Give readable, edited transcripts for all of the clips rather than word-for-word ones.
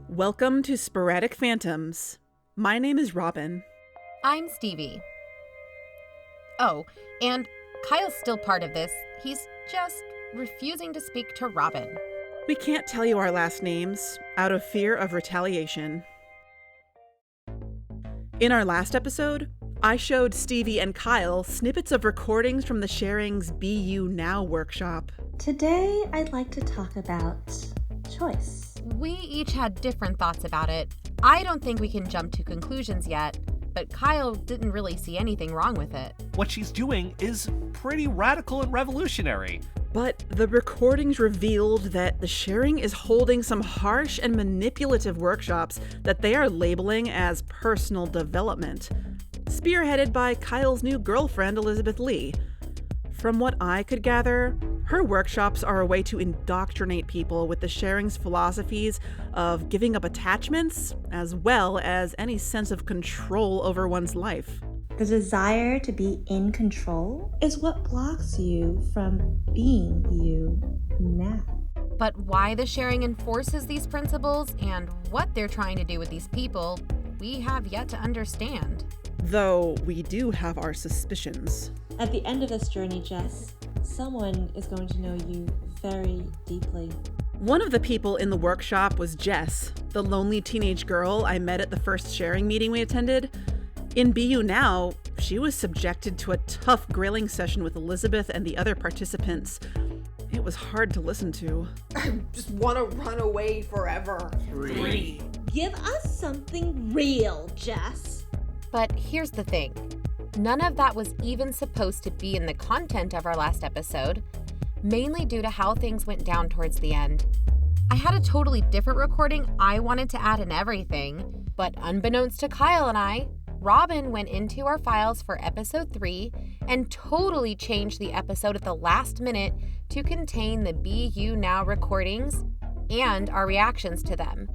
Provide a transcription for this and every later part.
Welcome to Sporadic Phantoms. My name is Robin. I'm Stevie. Oh, and Kyle's still part of this. He's just refusing to speak to Robin. We can't tell you our last names out of fear of retaliation. In our last episode, I showed Stevie and Kyle snippets of recordings from the Sharing's Be You Now workshop. Today, I'd like to talk about choice. We each had different thoughts about it. I don't think we can jump to conclusions yet, but Kyle didn't really see anything wrong with it. What she's doing is pretty radical and revolutionary. But the recordings revealed that the Sharing is holding some harsh and manipulative workshops that they are labeling as personal development, spearheaded by Kyle's new girlfriend, Elizabeth Lee. From what I could gather, her workshops are a way to indoctrinate people with the Sharing's philosophies of giving up attachments, as well as any sense of control over one's life. The desire to be in control is what blocks you from being you now. But why the Sharing enforces these principles and what they're trying to do with these people, we have yet to understand. Though we do have our suspicions. At the end of this journey, Jess, someone is going to know you very deeply. One of the people in the workshop was Jess, the lonely teenage girl I met at the first Sharing meeting we attended. In Be You Now, she was subjected to a tough grilling session with Elizabeth and the other participants. It was hard to listen to. I just want to run away forever. 3. Give us something real, Jess. But here's the thing. None of that was even supposed to be in the content of our last episode, mainly due to how things went down towards the end. I had a totally different recording I wanted to add in everything, but unbeknownst to Kyle and I, Robin went into our files for episode 3 and totally changed the episode at the last minute to contain the Be You Now recordings and our reactions to them,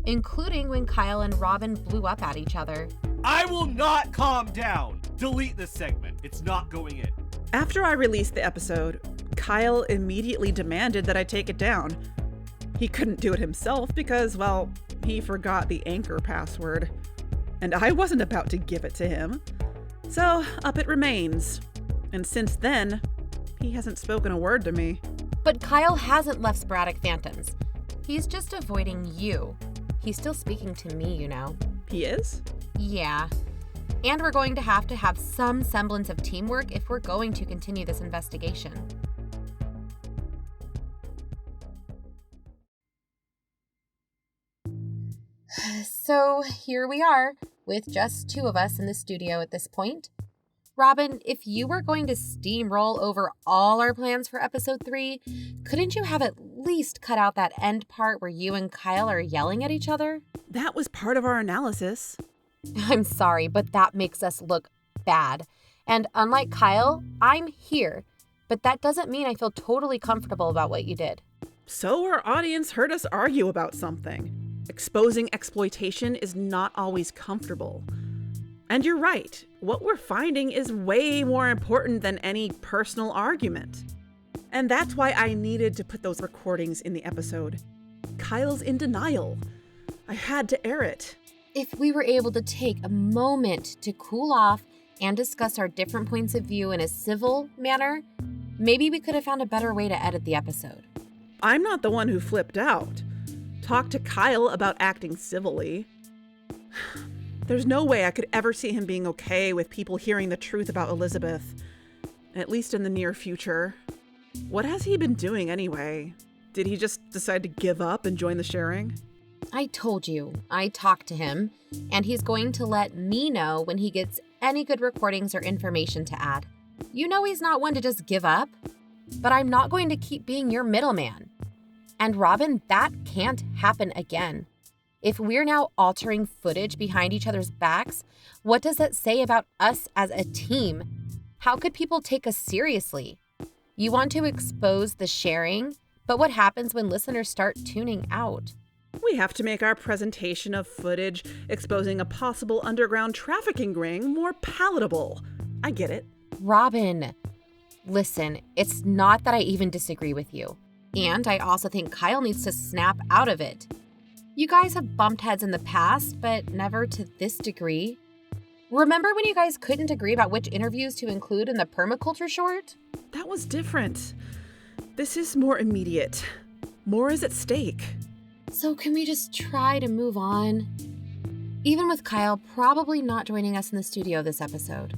including when Kyle and Robin blew up at each other. I will not calm down. Delete this segment. It's not going in. After I released the episode, Kyle immediately demanded that I take it down. He couldn't do it himself because, well, he forgot the Anchor password. And I wasn't about to give it to him. So, up it remains. And since then, he hasn't spoken a word to me. But Kyle hasn't left Sporadic Phantoms. He's just avoiding you. He's still speaking to me, you know. He is? Yeah. And we're going to have some semblance of teamwork if we're going to continue this investigation. So here we are, with just two of us in the studio at this point. Robin, if you were going to steamroll over all our plans for episode 3, couldn't you have at least cut out that end part where you and Kyle are yelling at each other? That was part of our analysis. I'm sorry, but that makes us look bad. And unlike Kyle, I'm here. But that doesn't mean I feel totally comfortable about what you did. So our audience heard us argue about something. Exposing exploitation is not always comfortable. And you're right. What we're finding is way more important than any personal argument. And that's why I needed to put those recordings in the episode. Kyle's in denial. I had to air it. If we were able to take a moment to cool off and discuss our different points of view in a civil manner, maybe we could have found a better way to edit the episode. I'm not the one who flipped out. Talk to Kyle about acting civilly. There's no way I could ever see him being okay with people hearing the truth about Elizabeth, at least in the near future. What has he been doing anyway? Did he just decide to give up and join the Sharing? I told you, I talked to him, and he's going to let me know when he gets any good recordings or information to add. You know he's not one to just give up, but I'm not going to keep being your middleman. And Robin, that can't happen again. If we're now altering footage behind each other's backs, what does that say about us as a team? How could people take us seriously? You want to expose the Sharing, but what happens when listeners start tuning out? We have to make our presentation of footage exposing a possible underground trafficking ring more palatable. I get it. Robin, listen, it's not that I even disagree with you. And I also think Kyle needs to snap out of it. You guys have bumped heads in the past, but never to this degree. Remember when you guys couldn't agree about which interviews to include in the permaculture short? That was different. This is more immediate. More is at stake. So can we just try to move on? Even with Kyle probably not joining us in the studio this episode.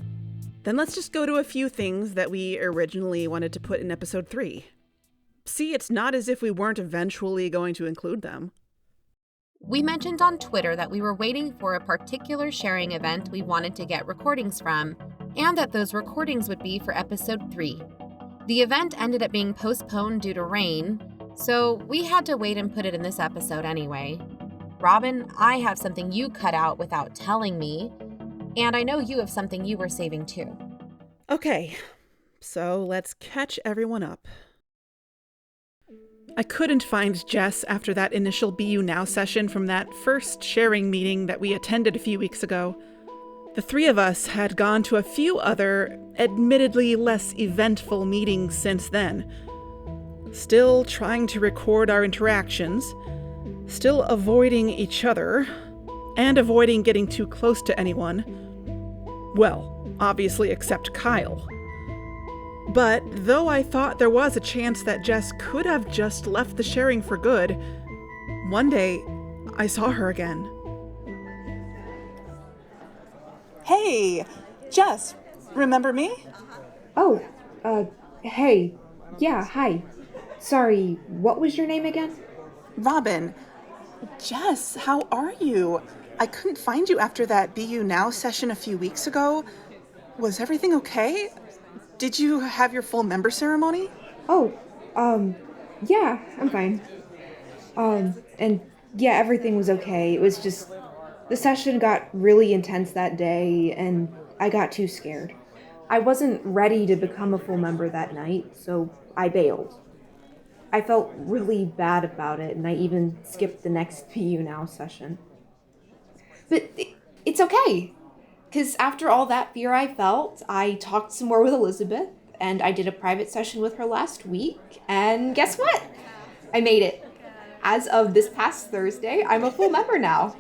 Then let's just go to a few things that we originally wanted to put in episode 3. See, it's not as if we weren't eventually going to include them. We mentioned on Twitter that we were waiting for a particular sharing event we wanted to get recordings from, and that those recordings would be for episode 3. The event ended up being postponed due to rain, so we had to wait and put it in this episode anyway. Robin, I have something you cut out without telling me, and I know you have something you were saving too. Okay, so let's catch everyone up. I couldn't find Jess after that initial BU Now session from that first sharing meeting that we attended a few weeks ago. The 3 of us had gone to a few other, admittedly less eventful meetings since then. Still trying to record our interactions, still avoiding each other, and avoiding getting too close to anyone. Well, obviously except Kyle. But though I thought there was a chance that Jess could have just left the sharing for good, one day I saw her again. Hey, Jess, remember me? Oh, hey. Yeah, hi. Sorry, what was your name again? Robin. Jess, how are you? I couldn't find you after that BU Now session a few weeks ago. Was everything okay? Did you have your full member ceremony? Oh, yeah, I'm fine. And yeah, everything was okay. It was just, the session got really intense that day, and I got too scared. I wasn't ready to become a full member that night, so I bailed. I felt really bad about it, and I even skipped the next BU Now session. But it's okay. Because after all that fear I felt, I talked some more with Elizabeth, and I did a private session with her last week, and guess what? I made it. As of this past Thursday, I'm a full member now.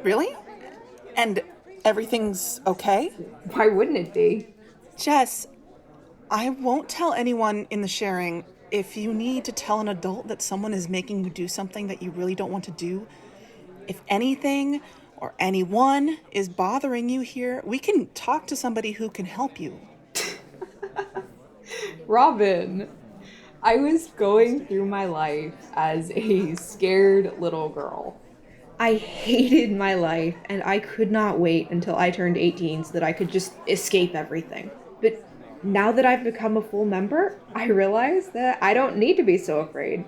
Really? And everything's okay? Why wouldn't it be? Jess, I won't tell anyone in the sharing. If you need to tell an adult that someone is making you do something that you really don't want to do, if anything or anyone is bothering you here, we can talk to somebody who can help you. Robin, I was going through my life as a scared little girl. I hated my life, and I could not wait until I turned 18 so that I could just escape everything. But now that I've become a full member, I realize that I don't need to be so afraid.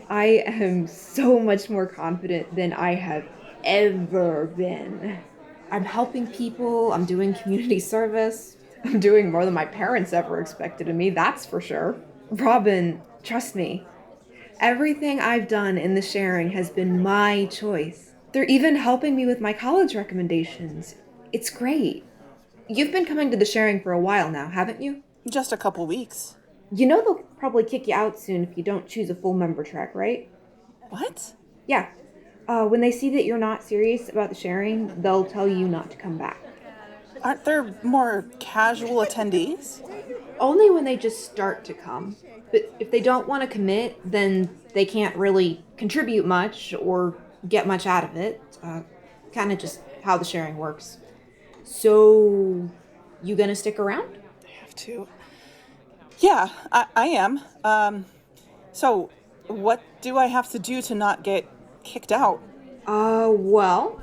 I am so much more confident than I have ever been. I'm helping people, I'm doing community service, I'm doing more than my parents ever expected of me, that's for sure. Robin, trust me, everything I've done in the sharing has been my choice. They're even helping me with my college recommendations. It's great. You've been coming to the sharing for a while now, haven't you? Just a couple weeks. You know they'll probably kick you out soon if you don't choose a full member track, right? What? Yeah. When they see that you're not serious about the sharing, they'll tell you not to come back. Aren't there more casual attendees? Only when they just start to come. But if they don't want to commit, then they can't really contribute much or get much out of it. Kind of just how the sharing works. So, you gonna stick around? I have to. Yeah, I am. So, what do I have to do to not get kicked out? Well,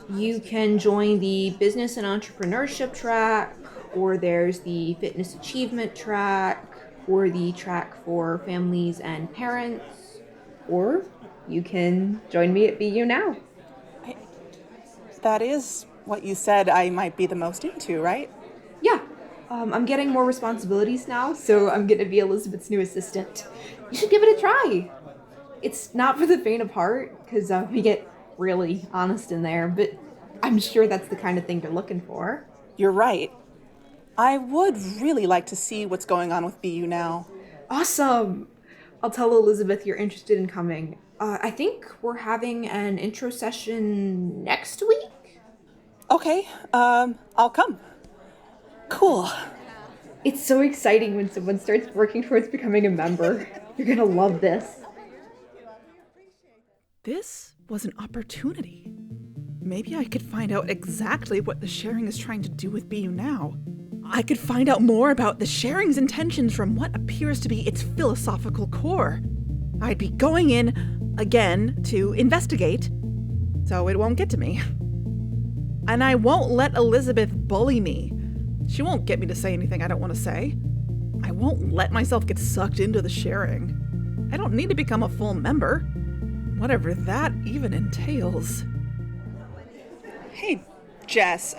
you can join the business and entrepreneurship track, or there's the fitness achievement track, or the track for families and parents, or you can join me at BU Now. That is what you said I might be the most into, right? Yeah. I'm getting more responsibilities now, so I'm going to be Elizabeth's new assistant. You should give it a try. It's not for the faint of heart, because we get really honest in there, but I'm sure that's the kind of thing you're looking for. You're right. I would really like to see what's going on with BU Now. Awesome. I'll tell Elizabeth you're interested in coming. I think we're having an intro session next week? Okay, I'll come. Cool. It's so exciting when someone starts working towards becoming a member. You're gonna love this. This was an opportunity. Maybe I could find out exactly what the sharing is trying to do with BU now. I could find out more about the sharing's intentions from what appears to be its philosophical core. I'd be going in, again, to investigate, so it won't get to me. And I won't let Elizabeth bully me. She won't get me to say anything I don't want to say. I won't let myself get sucked into the sharing. I don't need to become a full member, whatever that even entails. Hey, Jess,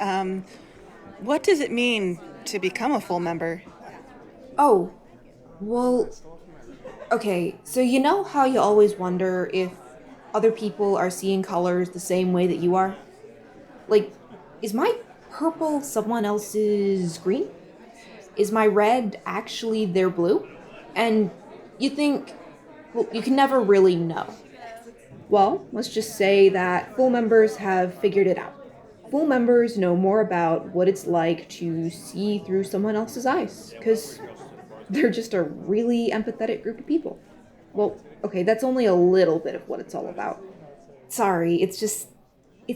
what does it mean to become a full member? Oh, well, okay, so you know how you always wonder if other people are seeing colors the same way that you are? Like, is my purple someone else's green? Is my red actually their blue? And you think, well, you can never really know. Well, let's just say that full members have figured it out. Full members know more about what it's like to see through someone else's eyes, because they're just a really empathetic group of people. Well, okay, that's only a little bit of what it's all about. Sorry, it's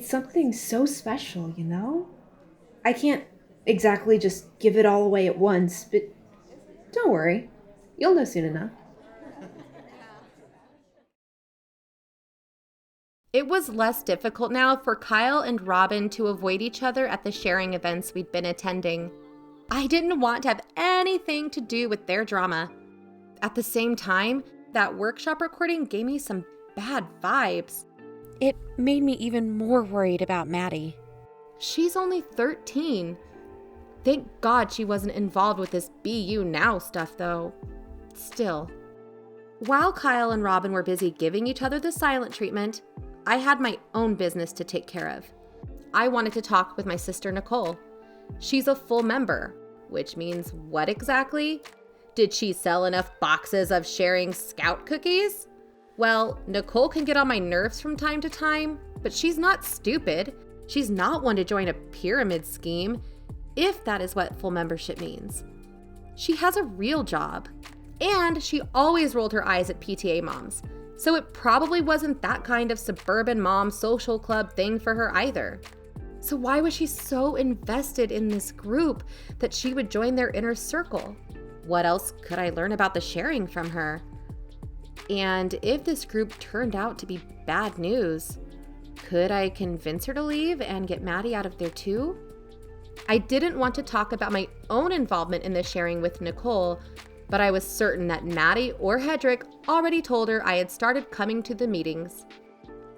something so special, you know? I can't exactly just give it all away at once, but don't worry. You'll know soon enough. It was less difficult now for Kyle and Robin to avoid each other at the sharing events we'd been attending. I didn't want to have anything to do with their drama. At the same time, that workshop recording gave me some bad vibes. It made me even more worried about Maddie. She's only 13. Thank God she wasn't involved with this BU Now stuff, though. Still. While Kyle and Robin were busy giving each other the silent treatment, I had my own business to take care of. I wanted to talk with my sister Nicole. She's a full member, which means what exactly? Did she sell enough boxes of sharing scout cookies? Well, Nicole can get on my nerves from time to time, but she's not stupid. She's not one to join a pyramid scheme, if that is what full membership means. She has a real job, and she always rolled her eyes at PTA moms, so it probably wasn't that kind of suburban mom social club thing for her either. So why was she so invested in this group that she would join their inner circle? What else could I learn about the sharing from her? And if this group turned out to be bad news, could I convince her to leave and get Maddie out of there too? I didn't want to talk about my own involvement in the sharing with Nicole, but I was certain that Maddie or Hedrick already told her I had started coming to the meetings.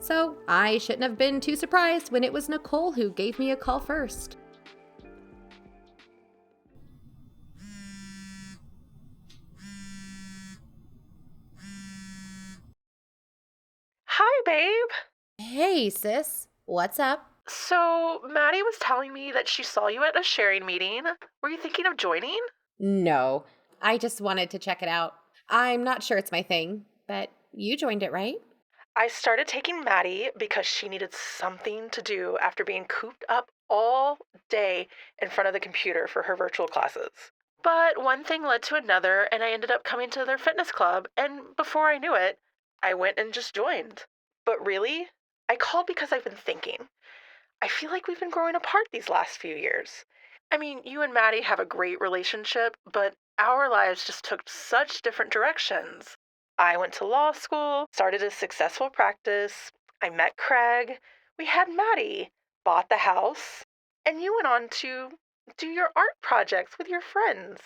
So I shouldn't have been too surprised when it was Nicole who gave me a call first. Hi, babe. Hey, sis. What's up? So, Maddie was telling me that she saw you at a sharing meeting. Were you thinking of joining? No, I just wanted to check it out. I'm not sure it's my thing, but you joined it, right? I started taking Maddie because she needed something to do after being cooped up all day in front of the computer for her virtual classes. But one thing led to another, and I ended up coming to their fitness club, and before I knew it, I went and just joined. But really, I called because I've been thinking. I feel like we've been growing apart these last few years. I mean, you and Maddie have a great relationship, but our lives just took such different directions. I went to law school, started a successful practice, I met Craig, we had Maddie, bought the house, and you went on to do your art projects with your friends.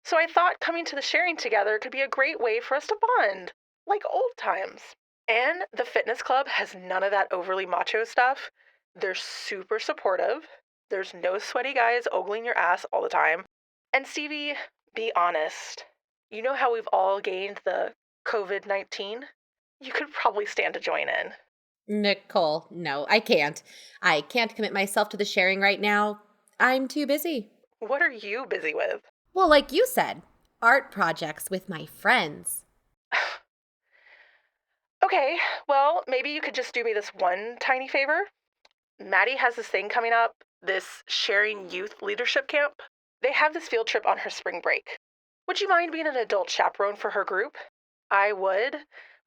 So I thought coming to the sharing together could be a great way for us to bond, like old times. And the fitness club has none of that overly macho stuff. They're super supportive. There's no sweaty guys ogling your ass all the time. And Stevie, be honest. You know how we've all gained the COVID-19? You could probably stand to join in. Nicole, no, I can't. I can't commit myself to the sharing right now. I'm too busy. What are you busy with? Well, like you said, art projects with my friends. Okay, well, maybe you could just do me this one tiny favor. Maddie has this thing coming up, this sharing youth leadership camp. They have this field trip on her spring break. Would you mind being an adult chaperone for her group? I would,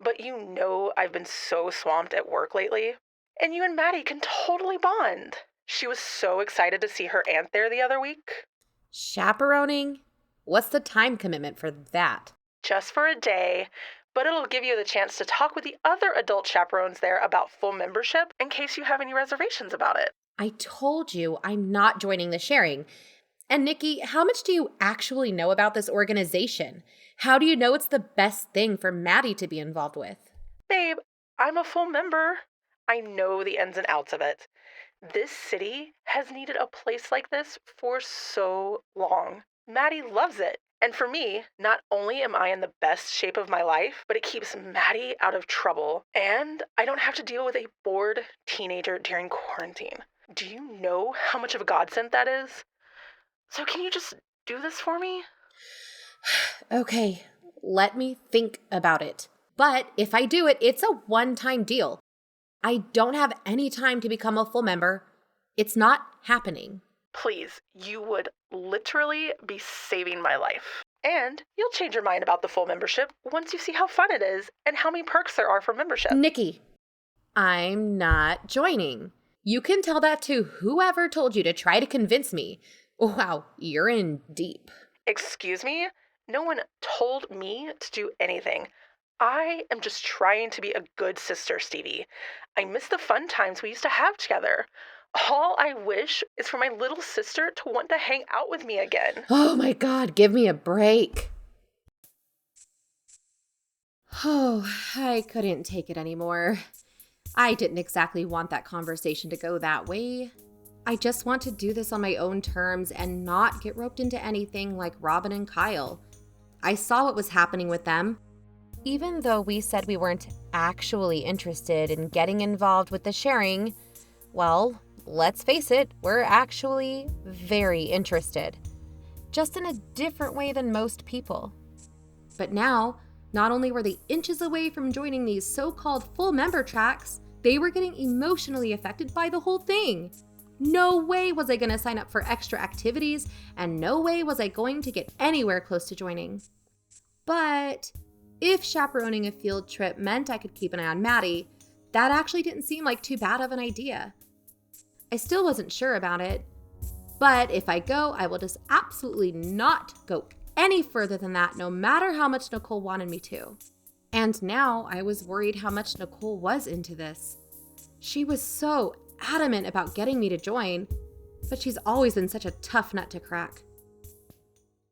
but you know I've been so swamped at work lately. And you and Maddie can totally bond. She was so excited to see her aunt there the other week. Chaperoning? What's the time commitment for that? Just for a day, but it'll give you the chance to talk with the other adult chaperones there about full membership in case you have any reservations about it. I told you I'm not joining the sharing. And Nikki, how much do you actually know about this organization? How do you know it's the best thing for Maddie to be involved with? Babe, I'm a full member. I know the ins and outs of it. This city has needed a place like this for so long. Maddie loves it. And for me, not only am I in the best shape of my life, but it keeps Maddie out of trouble. And I don't have to deal with a bored teenager during quarantine. Do you know how much of a godsend that is? So can you just do this for me? Okay, let me think about it. But if I do it, it's a one-time deal. I don't have any time to become a full member. It's not happening. Please, you would literally be saving my life. And you'll change your mind about the full membership once you see how fun it is and how many perks there are for membership. Nikki, I'm not joining. You can tell that to whoever told you to try to convince me. Wow, you're in deep. Excuse me? No one told me to do anything. I am just trying to be a good sister, Stevie. I miss the fun times we used to have together. All I wish is for my little sister to want to hang out with me again. Oh my God, give me a break. Oh, I couldn't take it anymore. I didn't exactly want that conversation to go that way. I just want to do this on my own terms and not get roped into anything like Robin and Kyle. I saw what was happening with them. Even though we said we weren't actually interested in getting involved with the sharing, well, let's face it, we're actually very interested. Just in a different way than most people. But now, not only were they inches away from joining these so-called full member tracks, they were getting emotionally affected by the whole thing. No way was I going to sign up for extra activities, and no way was I going to get anywhere close to joining. But if chaperoning a field trip meant I could keep an eye on Maddie, that actually didn't seem like too bad of an idea. I still wasn't sure about it, but if I go, I will just absolutely not go any further than that, no matter how much Nicole wanted me to. And now I was worried how much Nicole was into this. She was so adamant about getting me to join, but she's always been such a tough nut to crack.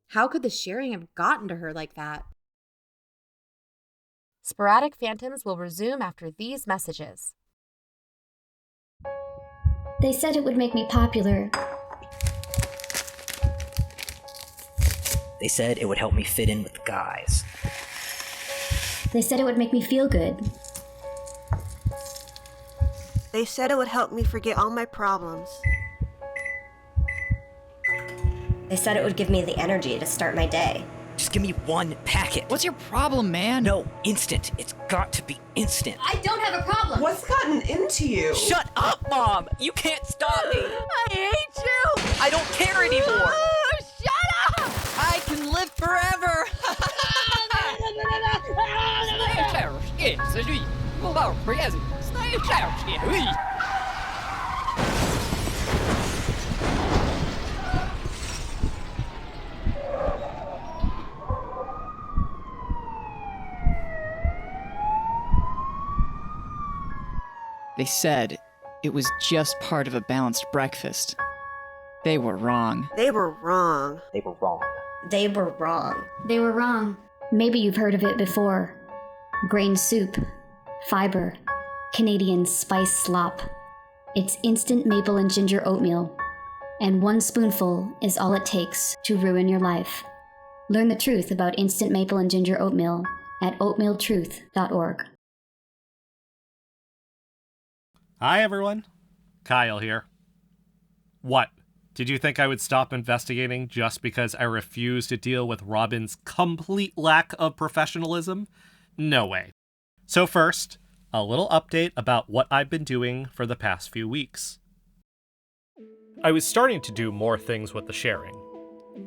How could the sharing have gotten to her like that? Sporadic Phantoms will resume after these messages. They said it would make me popular. They said it would help me fit in with the guys. They said it would make me feel good. They said it would help me forget all my problems. They said it would give me the energy to start my day. Just give me one packet. What's your problem, man? No, instant. It's got to be instant. I don't have a problem. What's gotten into you? Shut up, Mom! You can't stop me! I hate you! I don't care anymore! Shut up! I can live forever! They said it was just part of a balanced breakfast. They were wrong. They were wrong. They were wrong. They were wrong. They were wrong. Maybe you've heard of it before. Grain soup, fiber, Canadian spice slop. It's instant maple and ginger oatmeal. And one spoonful is all it takes to ruin your life. Learn the truth about instant maple and ginger oatmeal at oatmealtruth.org. Hi, everyone. Kyle here. What? Did you think I would stop investigating just because I refuse to deal with Robin's complete lack of professionalism? No way. So first, a little update about what I've been doing for the past few weeks. I was starting to do more things with the sharing.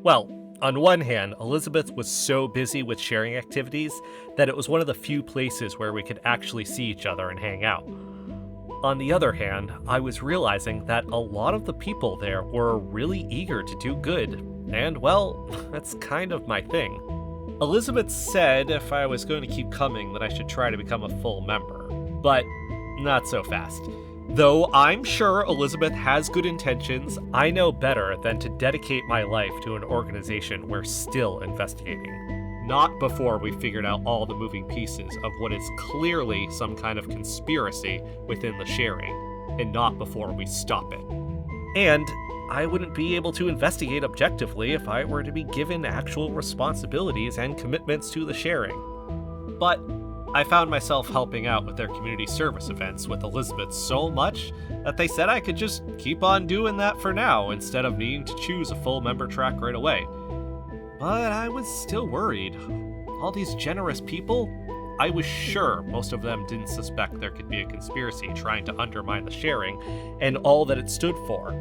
Well, on one hand, Elizabeth was so busy with sharing activities that it was one of the few places where we could actually see each other and hang out. On the other hand, I was realizing that a lot of the people there were really eager to do good, and well, that's kind of my thing. Elizabeth said if I was going to keep coming that I should try to become a full member, but not so fast. Though I'm sure Elizabeth has good intentions, I know better than to dedicate my life to an organization we're still investigating. Not before we figured out all the moving pieces of what is clearly some kind of conspiracy within the sharing, and not before we stop it. And I wouldn't be able to investigate objectively if I were to be given actual responsibilities and commitments to the sharing. But I found myself helping out with their community service events with Elizabeth so much that they said I could just keep on doing that for now instead of needing to choose a full member track right away. But I was still worried. All these generous people, I was sure most of them didn't suspect there could be a conspiracy trying to undermine the sharing and all that it stood for.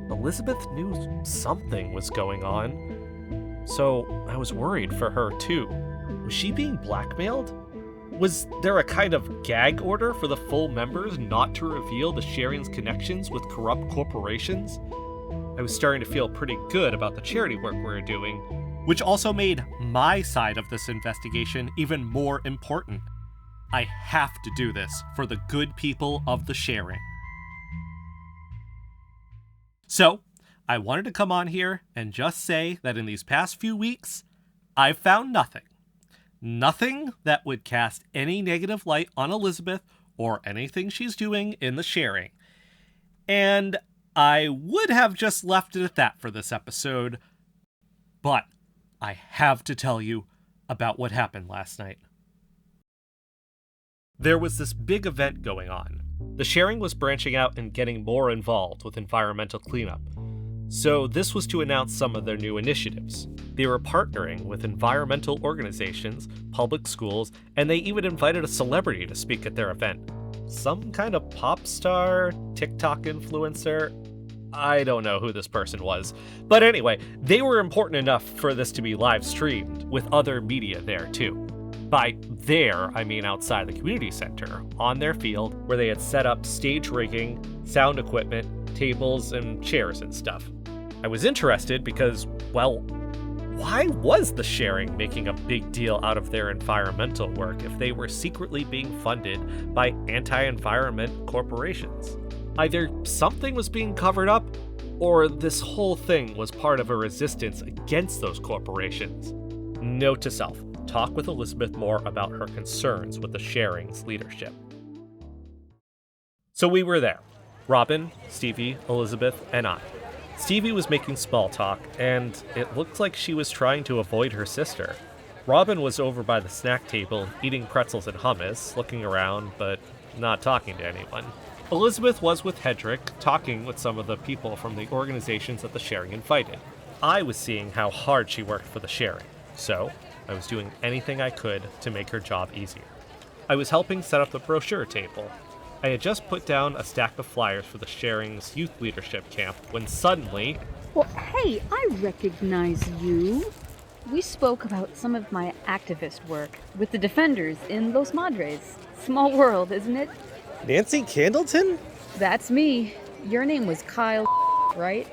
Elizabeth knew something was going on, so I was worried for her too. Was she being blackmailed? Was there a kind of gag order for the full members not to reveal the sharing's connections with corrupt corporations? I was starting to feel pretty good about the charity work we were doing, which also made my side of this investigation even more important. I have to do this for the good people of the sharing. So, I wanted to come on here and just say that in these past few weeks, I've found nothing. Nothing that would cast any negative light on Elizabeth or anything she's doing in the sharing. And I would have just left it at that for this episode, but I have to tell you about what happened last night. There was this big event going on. The sharing was branching out and getting more involved with environmental cleanup. So this was to announce some of their new initiatives. They were partnering with environmental organizations, public schools, and they even invited a celebrity to speak at their event. Some kind of pop star, TikTok influencer. I don't know who this person was. But anyway, they were important enough for this to be live streamed, with other media there too. By there, I mean outside the community center, on their field, where they had set up stage rigging, sound equipment, tables, and chairs and stuff. I was interested because, well, why was the sharing making a big deal out of their environmental work if they were secretly being funded by anti-environment corporations? Either something was being covered up, or this whole thing was part of a resistance against those corporations. Note to self, talk with Elizabeth more about her concerns with the sharing's leadership. So we were there. Robin, Stevie, Elizabeth, and I. Stevie was making small talk, and it looked like she was trying to avoid her sister. Robin was over by the snack table, eating pretzels and hummus, looking around, but not talking to anyone. Elizabeth was with Hedrick, talking with some of the people from the organizations that the sharing invited. I was seeing how hard she worked for the sharing, so I was doing anything I could to make her job easier. I was helping set up the brochure table. I had just put down a stack of flyers for the sharing's youth leadership camp when suddenly... Well, hey, I recognize you. We spoke about some of my activist work with the defenders in Los Madres. Small world, isn't it? Nancy Candleton? That's me. Your name was Kyle, right?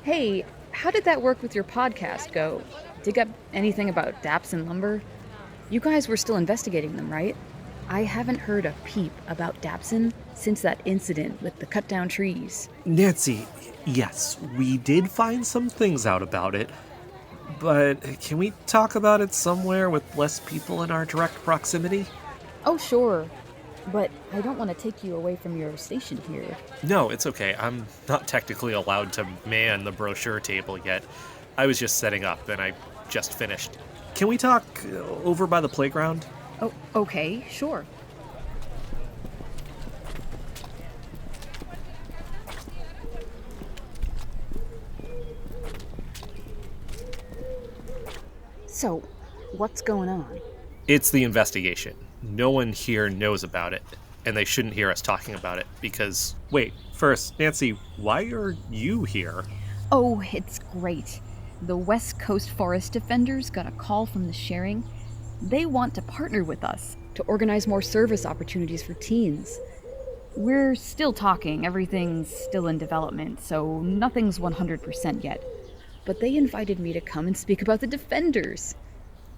Hey, how did that work with your podcast go? Dig up anything about DAPS and lumber? You guys were still investigating them, right? I haven't heard a peep about Dapson since that incident with the cut-down trees. Nancy, yes, we did find some things out about it, but can we talk about it somewhere with less people in our direct proximity? Oh, sure, but I don't want to take you away from your station here. No, it's okay. I'm not technically allowed to man the brochure table yet. I was just setting up, and I just finished. Can we talk over by the playground? Oh, okay, sure. So, what's going on? It's the investigation. no one here knows about it, and they shouldn't hear us talking about it because... Wait, first, Nancy, why are you here? Oh, it's great. The West Coast Forest Defenders got a call from the sharing. They want to partner with us to organize more service opportunities for teens. We're still talking, everything's still in development, so nothing's 100% yet. But they invited me to come and speak about the Defenders.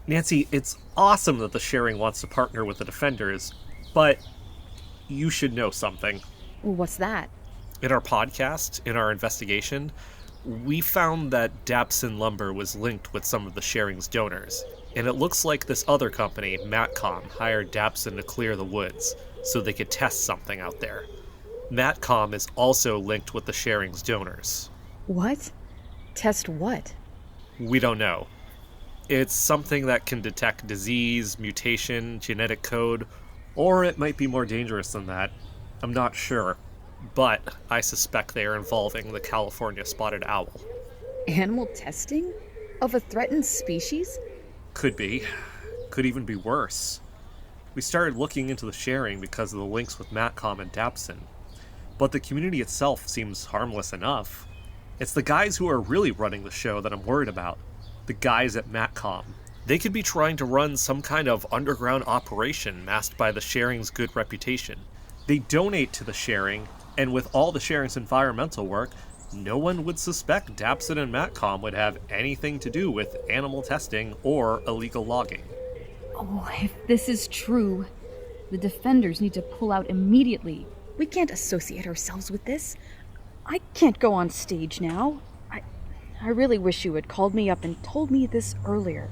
Nancy, it's awesome that the sharing wants to partner with the Defenders, but you should know something. What's that? In our podcast, in our investigation, we found that Dapson Lumber was linked with some of the sharing's donors, and it looks like this other company, Matcom, hired Dapson to clear the woods so they could test something out there. Matcom is also linked with the sharing's donors. What? Test what? We don't know. It's something that can detect disease, mutation, genetic code, or it might be more dangerous than that. I'm not sure, but I suspect they are involving the California spotted owl. Animal testing? Of a threatened species? Could be. Could even be worse. We started looking into the sharing because of the links with Matcom and Dapson, but the community itself seems harmless enough. It's the guys who are really running the show that I'm worried about. The guys at Matcom. They could be trying to run some kind of underground operation masked by the sharing's good reputation. They donate to the sharing, and with all the sharing's environmental work, no one would suspect Dapson and Matcom would have anything to do with animal testing or illegal logging. Oh, if this is true, the Defenders need to pull out immediately. We can't associate ourselves with this. I can't go on stage now. I really wish you had called me up and told me this earlier.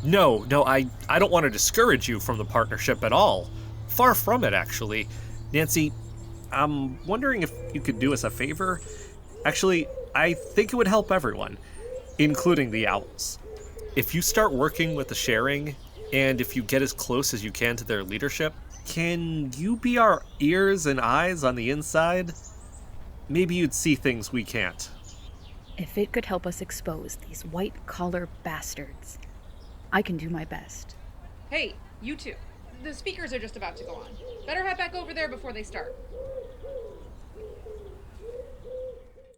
No, I don't want to discourage you from the partnership at all. Far from it, actually. Nancy, I'm wondering if you could do us a favor. Actually, I think it would help everyone, including the owls. If you start working with the sharing, and if you get as close as you can to their leadership, can you be our ears and eyes on the inside? Maybe you'd see things we can't. If it could help us expose these white-collar bastards, I can do my best. Hey, you two. The speakers are just about to go on. Better head back over there before they start.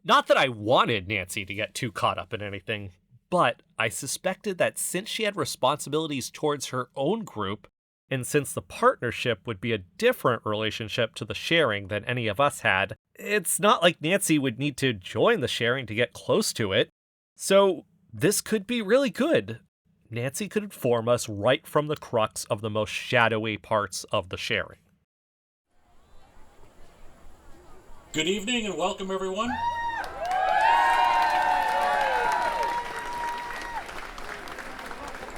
Not that I wanted Nancy to get too caught up in anything, but I suspected that since she had responsibilities towards her own group, and since the partnership would be a different relationship to the sharing than any of us had, it's not like Nancy would need to join the sharing to get close to it. So this could be really good. Nancy could inform us right from the crux of the most shadowy parts of the sharing. Good evening and welcome, everyone.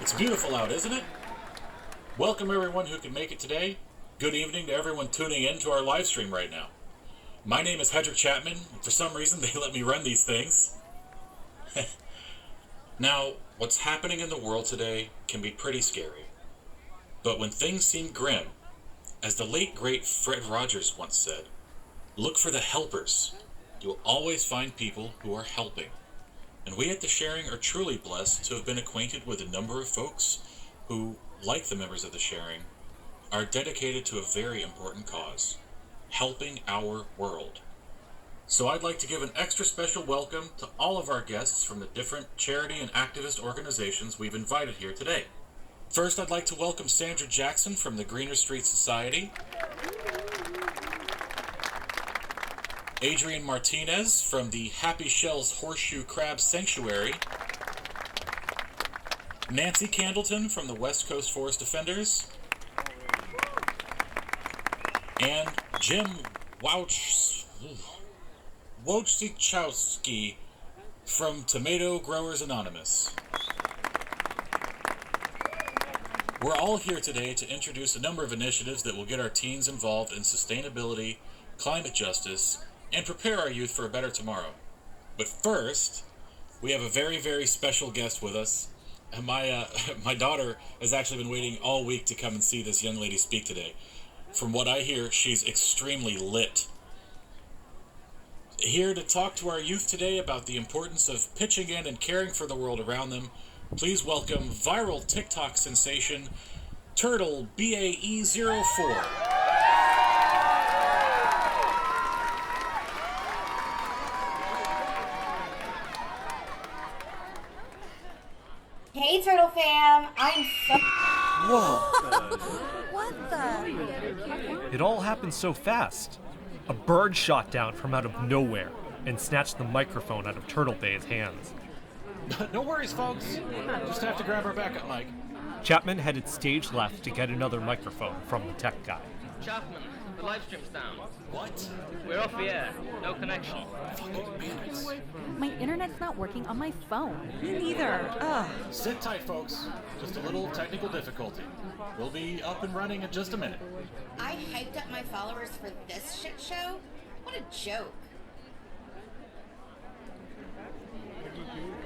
It's beautiful out, isn't it? Welcome everyone who can make it today. Good evening to everyone tuning in to our live stream right now. My name is Hedrick Chapman. For some reason, they let me run these things. Now, what's happening in the world today can be pretty scary. But when things seem grim, as the late great Fred Rogers once said, look for the helpers. You'll always find people who are helping. And we at The Sharing are truly blessed to have been acquainted with a number of folks who, like the members of The Sharing, are dedicated to a very important cause, helping our world. So I'd like to give an extra special welcome to all of our guests from the different charity and activist organizations we've invited here today. First, I'd like to welcome Sandra Jackson from the Greener Street Society, Adrian Martinez from the Happy Shells Horseshoe Crab Sanctuary, Nancy Candleton from the West Coast Forest Defenders, and Jim Wojciechowski from Tomato Growers Anonymous. We're all here today to introduce a number of initiatives that will get our teens involved in sustainability, climate justice, and prepare our youth for a better tomorrow. But first, we have a very, very special guest with us. And my daughter has actually been waiting all week to come and see this young lady speak today. From what I hear, she's extremely lit. Here to talk to our youth today about the importance of pitching in and caring for the world around them, please welcome viral TikTok sensation Turtle BAE-04. Hey, Turtle fam! I'm so... Whoa! What the? It all happened so fast. A bird shot down from out of nowhere and snatched the microphone out of Turtle Bay's hands. No worries, folks. Just have to grab our backup mic. Chapman headed stage left to get another microphone from the tech guy. Chapman, the live stream's down. What? We're off the air. No connection. Fucking bandits. My internet's not working on my phone. Me neither. Ugh. Sit tight, folks. Just a little technical difficulty. We'll be up and running in just a minute. I hyped up my followers for this shit show? What a joke.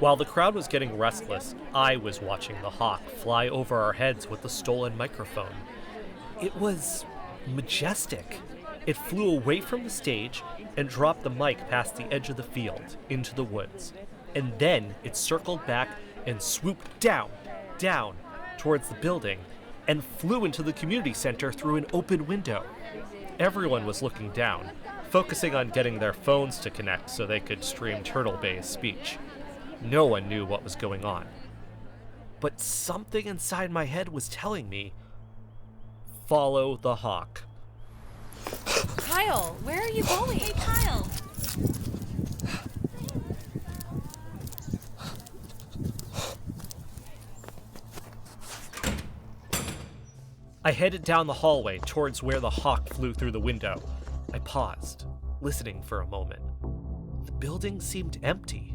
While the crowd was getting restless, I was watching the hawk fly over our heads with the stolen microphone. It was majestic. It flew away from the stage and dropped the mic past the edge of the field into the woods. And then it circled back and swooped down towards the building and flew into the community center through an open window. Everyone was looking down, focusing on getting their phones to connect so they could stream Turtle Bay's speech. No one knew what was going on. But something inside my head was telling me, follow the hawk. Kyle, where are you going? Hey, Kyle! I headed down the hallway towards where the hawk flew through the window. I paused, listening for a moment. The building seemed empty.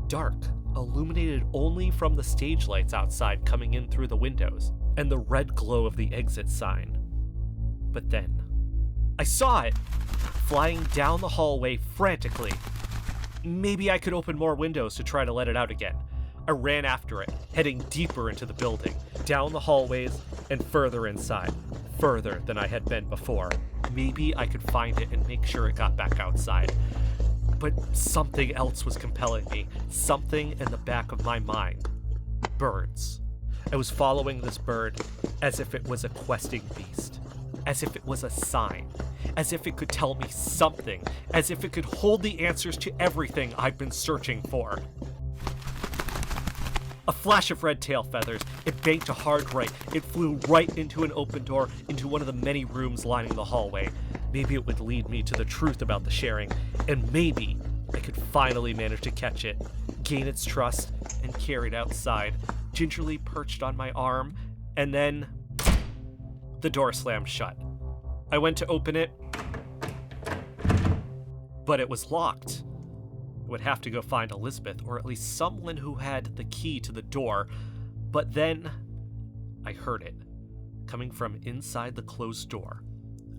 Dark, illuminated only from the stage lights outside coming in through the windows, and the red glow of the exit sign. But then, I saw it, flying down the hallway frantically. Maybe I could open more windows to try to let it out again. I ran after it, heading deeper into the building, down the hallways, and further inside, further than I had been before. Maybe I could find it and make sure it got back outside. But something else was compelling me, something in the back of my mind. Birds. I was following this bird as if it was a questing beast, as if it was a sign, as if it could tell me something, as if it could hold the answers to everything I've been searching for. A flash of red tail feathers, it banked a hard right, it flew right into an open door into one of the many rooms lining the hallway. Maybe it would lead me to the truth about the sharing, and maybe I could finally manage to catch it, gain its trust, and carry it outside, gingerly perched on my arm, and then the door slammed shut. I went to open it, but it was locked. I would have to go find Elizabeth, or at least someone who had the key to the door, but then I heard it, coming from inside the closed door.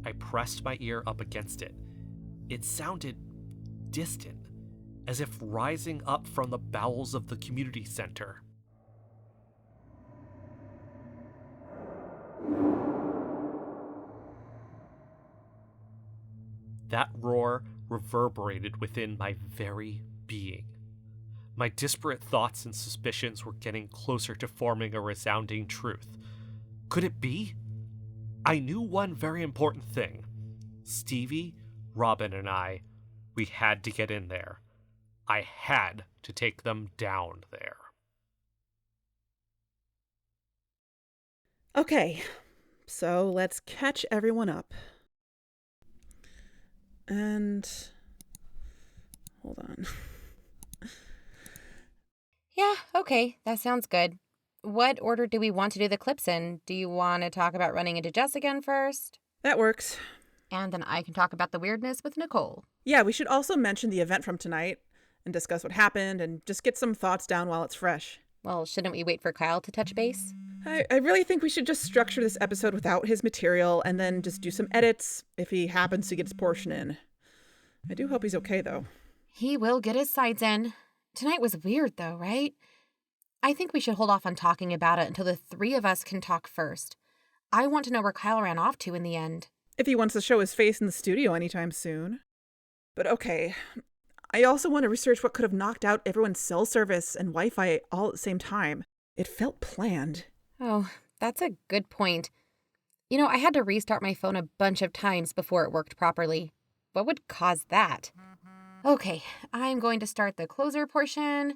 I pressed my ear up against it. It sounded distant, as if rising up from the bowels of the community center. That roar reverberated within my very being. My disparate thoughts and suspicions were getting closer to forming a resounding truth. Could it be? I knew one very important thing. Stevie, Robin, and we had to get in there. I had to take them down there. Okay, so let's catch everyone up. And hold on. Yeah, okay, that sounds good. What order do we want to do the clips in? Do you want to talk about running into Jess again first? That works. And then I can talk about the weirdness with Nicole. Yeah, we should also mention the event from tonight and discuss what happened and just get some thoughts down while it's fresh. Well, shouldn't we wait for Kyle to touch base? I really think we should just structure this episode without his material and then just do some edits if he happens to get his portion in. I do hope he's okay, though. He will get his sides in. Tonight was weird, though, right? I think we should hold off on talking about it until the three of us can talk first. I want to know where Kyle ran off to in the end. If he wants to show his face in the studio anytime soon. But okay, I also want to research what could have knocked out everyone's cell service and Wi-Fi all at the same time. It felt planned. Oh, That's a good point. I had to restart my phone a bunch of times before it worked properly. What would cause that? Okay, I'm going to start the closer portion.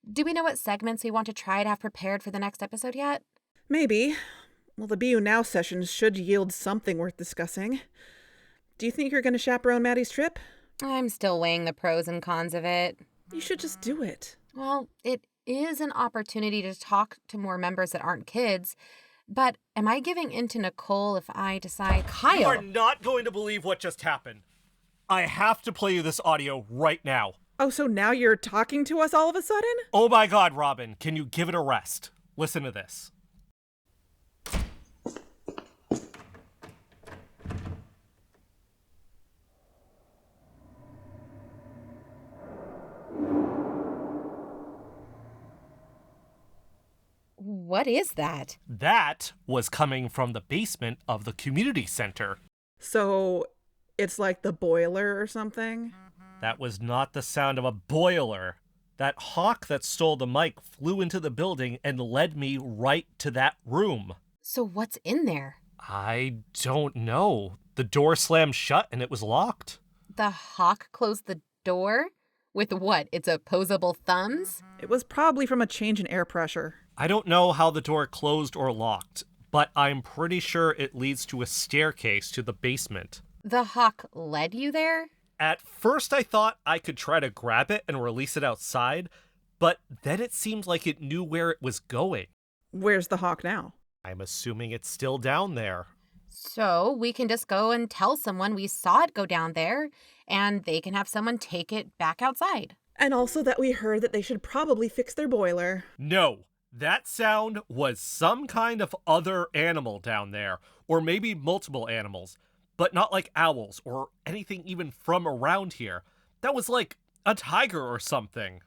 Do we know what segments we want to try to have prepared for the next episode yet? Maybe. Well, the BU Now sessions should yield something worth discussing. Do you think you're going to chaperone Maddie's trip? I'm still weighing the pros and cons of it. You should just do it. Well, it is an opportunity to talk to more members that aren't kids. But am I giving in to Nicole if I decide... Kyle! You are not going to believe what just happened. I have to play you this audio right now. Oh, so now you're talking to us all of a sudden? Oh my God, Robin, can you give it a rest? Listen to this. What is that? That was coming from the basement of the community center. So it's like the boiler or something? That was not the sound of a boiler. That hawk that stole the mic flew into the building and led me right to that room. So what's in there? I don't know. The door slammed shut and it was locked. The hawk closed the door? With what? Its opposable thumbs? It was probably from a change in air pressure. I don't know how the door closed or locked, but I'm pretty sure it leads to a staircase to the basement. The hawk led you there? At first I thought I could try to grab it and release it outside, but then it seemed like it knew where it was going. Where's the hawk now? I'm assuming it's still down there. So we can just go and tell someone we saw it go down there, and they can have someone take it back outside. And also that we heard that they should probably fix their boiler. No, that sound was some kind of other animal down there, or maybe multiple animals, but not like owls or anything even from around here. That was like a tiger or something.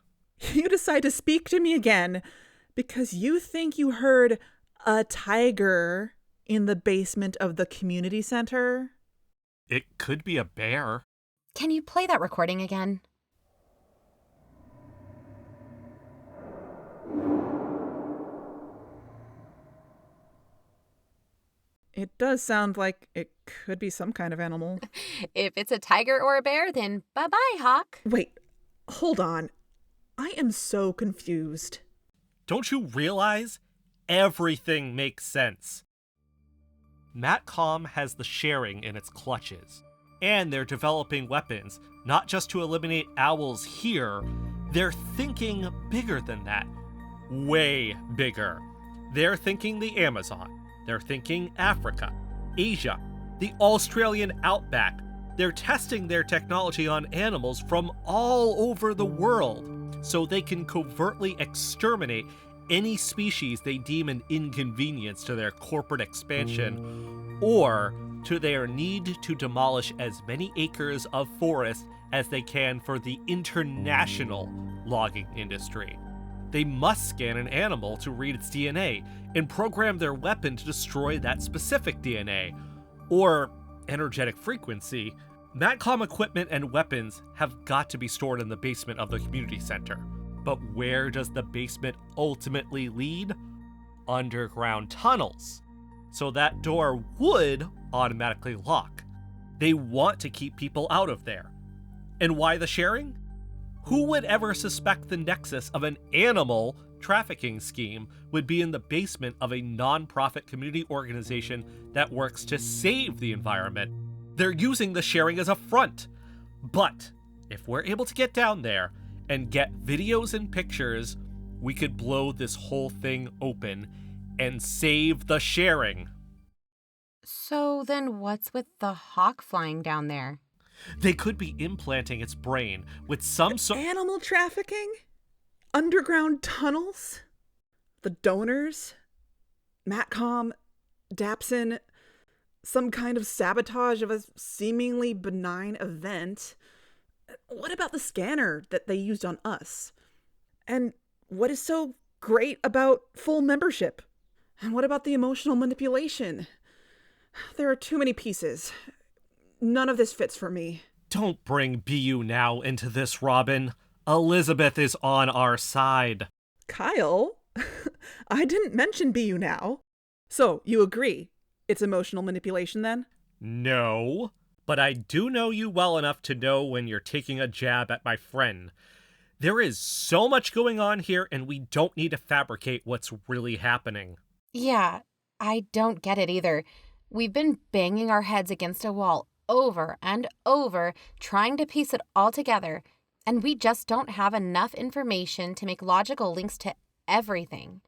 You decide to speak to me again because you think you heard a tiger in the basement of the community center? It could be a bear. Can you play that recording again? It does sound like it could be some kind of animal. If it's a tiger or a bear, then bye-bye, hawk. Wait, hold on. I am so confused. Don't you realize? Everything makes sense. Matcom has the sharing in its clutches, and they're developing weapons, not just to eliminate owls here, they're thinking bigger than that. Way bigger. They're thinking the Amazon. They're thinking Africa, Asia, the Australian outback. They're testing their technology on animals from all over the world, so they can covertly exterminate any species they deem an inconvenience to their corporate expansion, or to their need to demolish as many acres of forest as they can for the international logging industry. They must scan an animal to read its DNA and program their weapon to destroy that specific DNA, or energetic frequency. Matcom equipment and weapons have got to be stored in the basement of the community center. But where does the basement ultimately lead? Underground tunnels. So that door would automatically lock. They want to keep people out of there. And why the sharing? Who would ever suspect the nexus of an animal trafficking scheme would be in the basement of a non-profit community organization that works to save the environment? They're using the sharing as a front. But if we're able to get down there and get videos and pictures, we could blow this whole thing open and save the sharing. So then what's with the hawk flying down there? They could be implanting its brain with some sort... Animal trafficking? Underground tunnels? The donors? Matcom? Dapson? Some kind of sabotage of a seemingly benign event? What about the scanner that they used on us? And what is so great about full membership? And what about the emotional manipulation? There are too many pieces. None of this fits for me. Don't bring BU Now into this, Robin. Elizabeth is on our side. Kyle? I didn't mention BU Now. So, you agree? It's emotional manipulation then? No, but I do know you well enough to know when you're taking a jab at my friend. There is so much going on here, and we don't need to fabricate what's really happening. Yeah, I don't get it either. We've been banging our heads against a wall over and over, trying to piece it all together, and we just don't have enough information to make logical links to everything.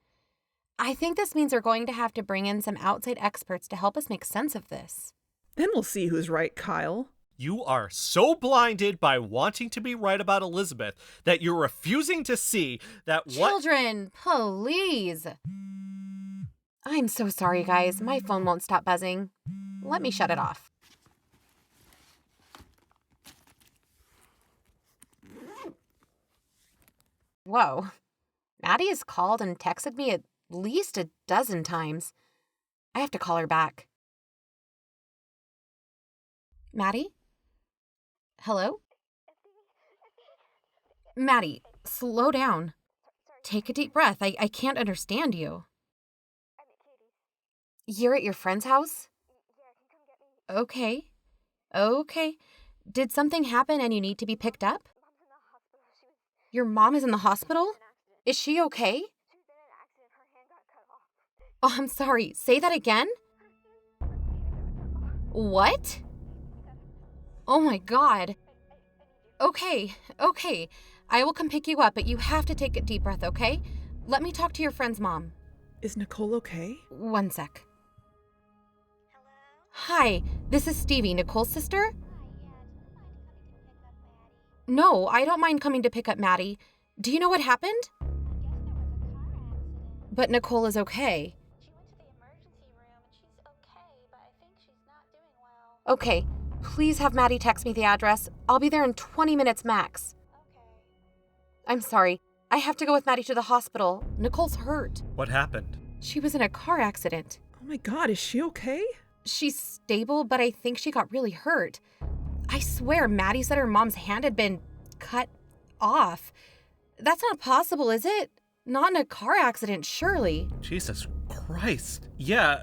I think this means we're going to have to bring in some outside experts to help us make sense of this. Then we'll see who's right, Kyle. You are so blinded by wanting to be right about Elizabeth that you're refusing to see that Children, please! I'm so sorry, guys. My phone won't stop buzzing. Let me shut it off. Whoa. Maddie has called and texted me at least a dozen times. I have to call her back. Maddie? Hello? Maddie, slow down. Take a deep breath. I can't understand you. You're at your friend's house? Okay. Did something happen and you need to be picked up? Your mom is in the hospital? Is she okay? Oh, I'm sorry. Say that again? What? Oh my God. Okay. I will come pick you up, but you have to take a deep breath, okay? Let me talk to your friend's mom. Is Nicole okay? One sec. Hi, this is Stevie, Nicole's sister? No, I don't mind coming to pick up Maddie. Do you know what happened? But Nicole is okay. Okay, please have Maddie text me the address. I'll be there in 20 minutes max. I'm sorry. I have to go with Maddie to the hospital. Nicole's hurt. What happened? She was in a car accident. Oh my God, is she okay? She's stable, but I think she got really hurt. I swear Maddie said her mom's hand had been cut off. That's not possible, is it? Not in a car accident, surely. Jesus Christ. Yeah,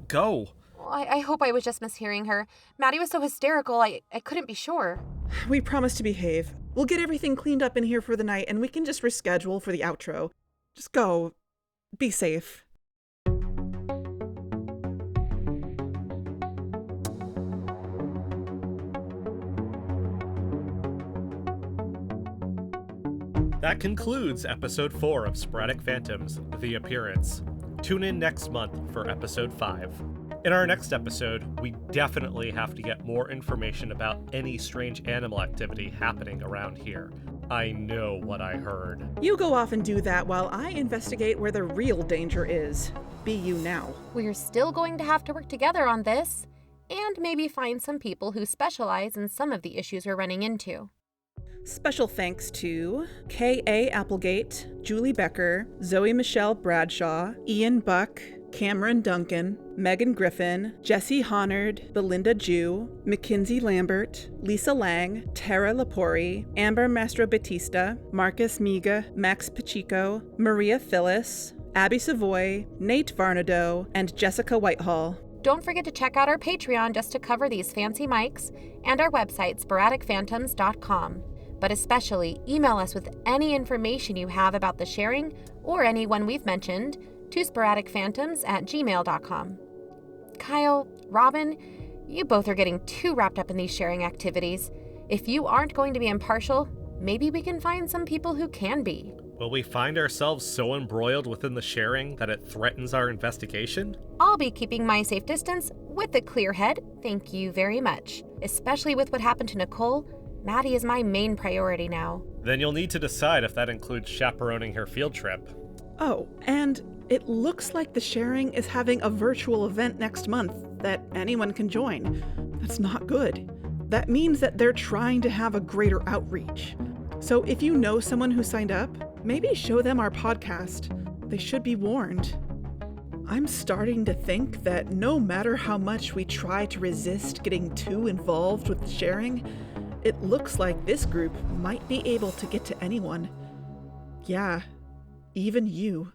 go. I hope I was just mishearing her. Maddie was so hysterical, I couldn't be sure. We promise to behave. We'll get everything cleaned up in here for the night, and we can just reschedule for the outro. Just go. Be safe. That concludes episode 4 of Sporadic Phantoms, The Appearance. Tune in next month for episode 5. In our next episode, we definitely have to get more information about any strange animal activity happening around here. I know what I heard. You go off and do that while I investigate where the real danger is. Be you now. We're still going to have to work together on this, and maybe find some people who specialize in some of the issues we're running into. Special thanks to K.A. Applegate, Julie Becker, Zoe Michelle Bradshaw, Ian Buck, Cameron Duncan, Megan Griffin, Jessie Honard, Belinda Jew, Mackenzie Lambert, Lisa Lang, Tara Lapori, Amber Mastro Batista, Marcus Miga, Max Pacheco, Maria Phyllis, Abby Savoy, Nate Varnado, and Jessica Whitehall. Don't forget to check out our Patreon just to cover these fancy mics, and our website, sporadicphantoms.com. But especially, email us with any information you have about the sharing or anyone we've mentioned to sporadicphantoms@gmail.com. Kyle, Robin, you both are getting too wrapped up in these sharing activities. If you aren't going to be impartial, maybe we can find some people who can be. Will we find ourselves so embroiled within the sharing that it threatens our investigation? I'll be keeping my safe distance with a clear head, thank you very much. Especially with what happened to Nicole, Maddie is my main priority now. Then you'll need to decide if that includes chaperoning her field trip. Oh, and it looks like the sharing is having a virtual event next month that anyone can join. That's not good. That means that they're trying to have a greater outreach. So if you know someone who signed up, maybe show them our podcast. They should be warned. I'm starting to think that no matter how much we try to resist getting too involved with sharing, it looks like this group might be able to get to anyone. Yeah, even you.